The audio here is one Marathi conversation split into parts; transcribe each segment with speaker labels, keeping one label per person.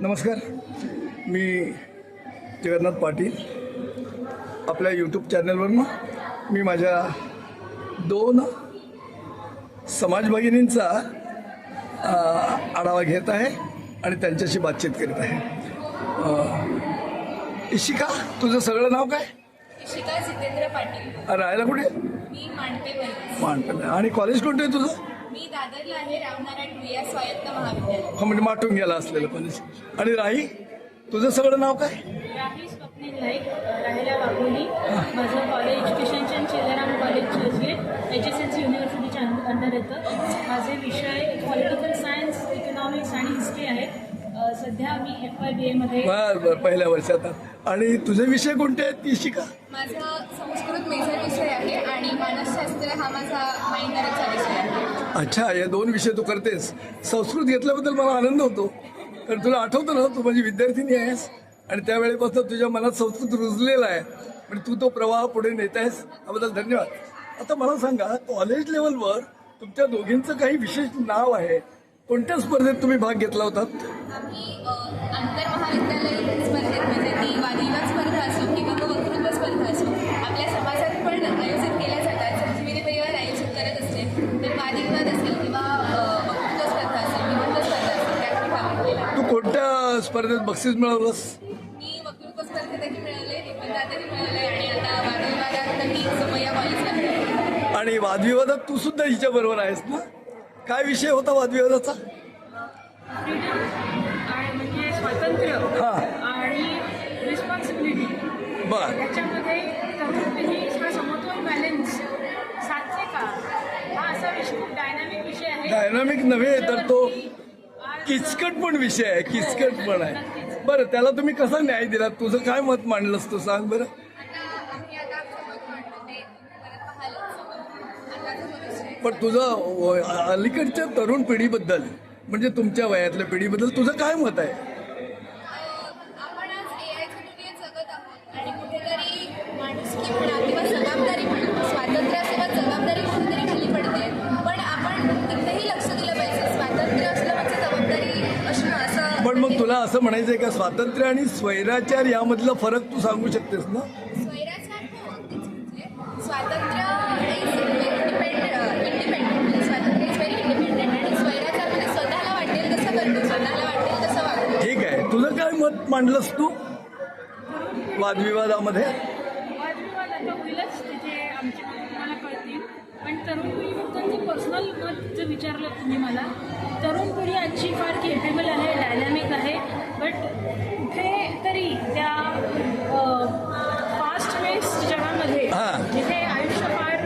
Speaker 1: नमस्कार, मी जगन्नाथ पाटील. आपल्या यूट्यूब चॅनलवरनं मी माझ्या 2 समाज भगिनींचा आढावा घेत आहे आणि त्यांच्याशी बातचीत करीत आहे. इशिका, तुझं सगळं नाव काय?
Speaker 2: इशिका जितेंद्र पाटील.
Speaker 1: राहायला कुठे?
Speaker 2: मी मांडपे.
Speaker 1: मांडपे. आणि कॉलेज कोणतं आहे तुझं?
Speaker 2: मी दादरला आहे, रामनारायण भुया स्वायत्त महाविद्यालय.
Speaker 1: म्हणजे माटून गेला असलेलं कॉलेज. आणि राही, तुझं सगळं नाव काय?
Speaker 3: राही स्वप्नील नाईक, राहायला वाघोली. माझं college Kishanchand चिल्लाराम college Churchgate HSNC युनिव्हर्सिटीच्या under येतं. माझे विषय पॉलिटिकल सायन्स, इकॉनॉमिक्स आणि हिस्ट्री आहेत. सध्या मी FYBA मध्ये.
Speaker 1: बरं, पहिल्या वर्षात. आणि तुझे विषय कोणते आहेत इशिका?
Speaker 2: माझा संस्कृत मेजर विषय आहे आणि मानसशास्त्र हा माझा मायनरचा विषय आहे.
Speaker 1: अच्छा, हे 2 विषय तू करतेस. संस्कृत घेतल्याबद्दल मला आनंद होतो, कारण तुला आठवतं ना, तू माझी विद्यार्थिनी आहेस आणि त्यावेळेपासून तुझ्या मनात संस्कृत रुजलेला आहे. म्हणजे तू तो प्रवाह पुढे नेत आहेस, त्याबद्दल धन्यवाद. आता मला सांगा, कॉलेज लेवलवर तुमच्या दोघींचं काही विशेष नाव आहे. कोणत्या स्पर्धेत तुम्ही भाग घेतला होतात?
Speaker 2: आम्ही आंतरमहाविद्यालयीन स्पर्धेत, म्हणजे ती वादविवाद स्पर्धा असो किंवा वक्तृत्व स्पर्धा असो, आपल्या समाजात पण आयोजित केल्या जातात. संस्कृती परिवार आयोजित करत असते, तर वादविवाद असेल किंवा वक्तृत्व स्पर्धा असेल, निबंध स्पर्धा असेल, त्यात मी भाग घेतलेला.
Speaker 1: तू कोणत्या स्पर्धेत बक्षीस मिळवलंस?
Speaker 2: मी वक्तृत्व स्पर्धेतही मिळवले, निबंधातही मिळवले आणि आता वादविवादातही सोमय्या कॉलेजमध्ये.
Speaker 1: आणि वादविवादात तू सुद्धा हिच्याबरोबर आहेस ना? काय विषय होता वादविवादाचा?
Speaker 3: फ्रीडम म्हणजे स्वातंत्र्य आणि रिस्पॉन्सिबिलिटी.
Speaker 1: बरं.
Speaker 3: त्याच्यामध्ये तरुण पिढी हा समतोल बॅलन्स साधते का, हा असा विषय खूप डायनामिक विषय आहे.
Speaker 1: डायनामिक नव्हे तर तो किचकट पण विषय आहे, किचकट पण आहे. बरं, त्याला तुम्ही कसा न्याय दिला? तुझं काय मत मांडलंस तू, सांग बरं.
Speaker 2: आम्ही आता आमचं मत मांडलं ते परत पाहायला आताचं भविष्य.
Speaker 1: पण तुझं अलीकडच्या तरुण पिढीबद्दल, म्हणजे तुमच्या वयातल्या पिढीबद्दल तुझं काय मत आहे?
Speaker 2: आपण आज AIच्या दुनियेत जगत आहोत आणि कुठेतरी माणुसकी म्हणा किंवा जबाबदारी म्हणा, स्वातंत्र्यासोबत जबाबदारी कुठेतरी खाली पडते. पण आपण तिथेही लक्ष दिलं पाहिजे. स्वातंत्र्य असलं म्हणजे जबाबदारी असणं असं. पण
Speaker 1: मग तुला असं म्हणायचं आहे का, स्वातंत्र्य आणि स्वैराचार यामधला फरक तू सांगू शकतेस ना?
Speaker 2: स्वैराचार हो, अगदीच. म्हणजे स्वातंत्र्य इंडिपेंडेंट, स्वातंत्र्य इज व्हेरी इंडिपेंडेंट आणि स्वैराचार म्हणजे स्वतःला वाटेल तसं करतो, स्वतःला वाटेल तसं वागतो.
Speaker 1: ठीक आहे, तुझं काय मत मांडलंस तू वादविवादामध्ये?
Speaker 3: वादविवाद आता होईलच, तिथे आमची मतं तुम्हाला कळतील. पण तरुण पिढीबद्दल जे पर्सनल मत जे विचारलं तुम्ही मला, तरुण पिढी आजची फार केपेबल आहे, डायनॅमिक आहे. बट कुठे तरी त्या फास्ट पेस्ड जगामध्ये जिथे आयुष्य फार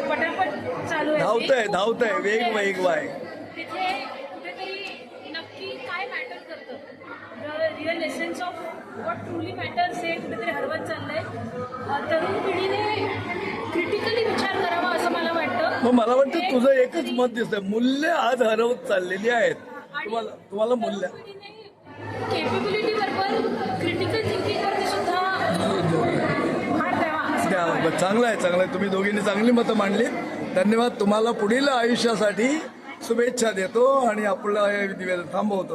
Speaker 3: पटापट चालू आहे,
Speaker 1: धावतंय वेग आहे,
Speaker 3: तिथे कुठेतरी नक्की काय मॅटर करतं, the real essence of what truly matters हे कुठेतरी हरवत चाललंय. तरुण पिढीने क्रिटिकली विचार करावा असं मला वाटतं.
Speaker 1: मग मला वाटतं तुझं एकच मत दिसतंय, मूल्य आज हरवत चाललेली आहेत. तुम्हाला मूल्य,
Speaker 3: केपेबिलिटी बरोबर क्रिटिकल थिंकिंगवरती सुद्धा भार द्यावा असं.
Speaker 1: चांगलं आहे. तुम्ही दोघींनी चांगली मतं मांडली. धन्यवाद. तुम्हाला पुढील आयुष्यासाठी शुभेच्छा देतो आणि आपलं हे निवेदन थांबवतो.